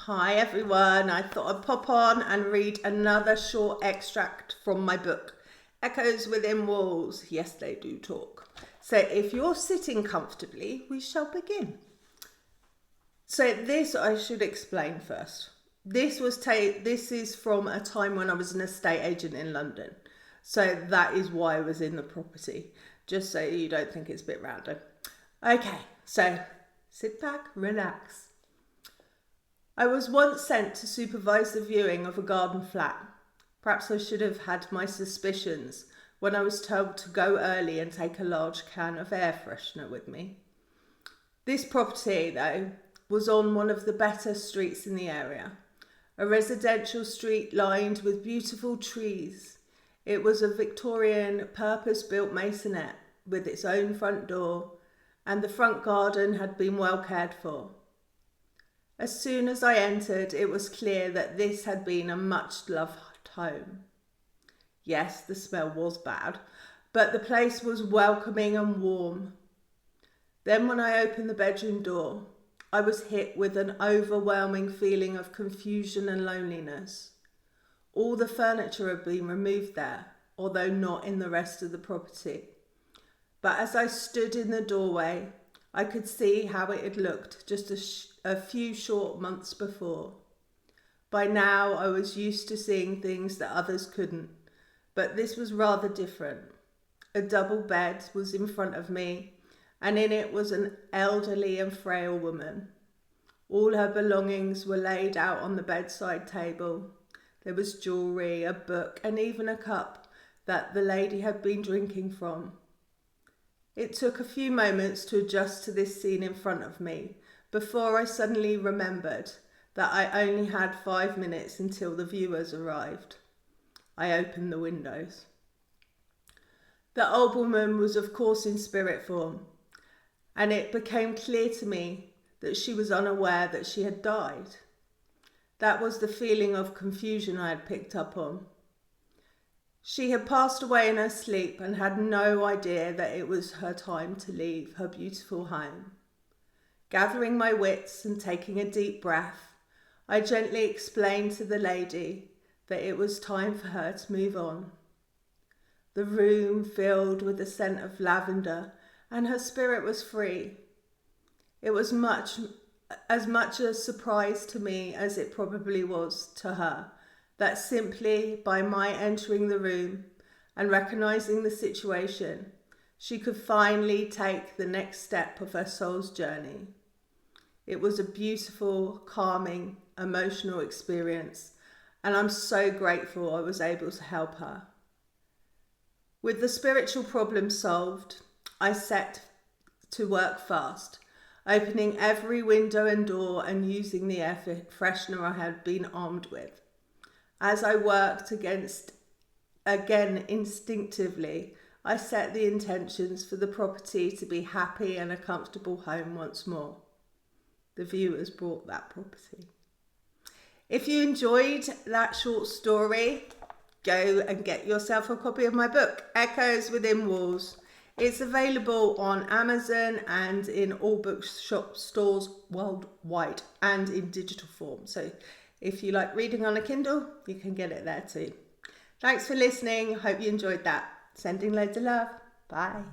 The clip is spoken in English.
Hi everyone, I thought I'd pop on and read another short extract from my book, Echoes Within Walls. Yes, they do talk. So if you're sitting comfortably, we shall begin. So this I should explain first. This is from a time when I was an estate agent in London. So that is why I was in the property, just so you don't think it's a bit random. Okay, so sit back, relax. I was once sent to supervise the viewing of a garden flat. Perhaps I should have had my suspicions when I was told to go early and take a large can of air freshener with me. This property, though, was on one of the better streets in the area, a residential street lined with beautiful trees. It was a Victorian purpose-built maisonette with its own front door, and the front garden had been well cared for. As soon as I entered, it was clear that this had been a much-loved home. Yes, the smell was bad, but the place was welcoming and warm. Then when I opened the bedroom door, I was hit with an overwhelming feeling of confusion and loneliness. All the furniture had been removed there, although not in the rest of the property. But as I stood in the doorway, I could see how it had looked just a few short months before. By now, I was used to seeing things that others couldn't, but this was rather different. A double bed was in front of me, and in it was an elderly and frail woman. All her belongings were laid out on the bedside table. There was jewellery, a book, and even a cup that the lady had been drinking from. It took a few moments to adjust to this scene in front of me before I suddenly remembered that I only had 5 minutes until the viewers arrived. I opened the windows. The old woman was of course in spirit form, and it became clear to me that she was unaware that she had died. That was the feeling of confusion I had picked up on. She had passed away in her sleep and had no idea that it was her time to leave her beautiful home. Gathering my wits and taking a deep breath, I gently explained to the lady that it was time for her to move on. The room filled with the scent of lavender, and her spirit was free. It was as much a surprise to me as it probably was to her, that simply by my entering the room and recognizing the situation, she could finally take the next step of her soul's journey. It was a beautiful, calming, emotional experience, and I'm so grateful I was able to help her. With the spiritual problem solved, I set to work fast, opening every window and door and using the air freshener I had been armed with. As I worked again instinctively, I set the intentions for the property to be happy and a comfortable home once more. The viewers bought that property. If you enjoyed that short story, go and get yourself a copy of my book, Echoes Within Walls. It's available on Amazon and in all bookshop stores worldwide and in digital form. So if you like reading on a Kindle, you can get it there too. Thanks for listening. Hope you enjoyed that. Sending loads of love. Bye.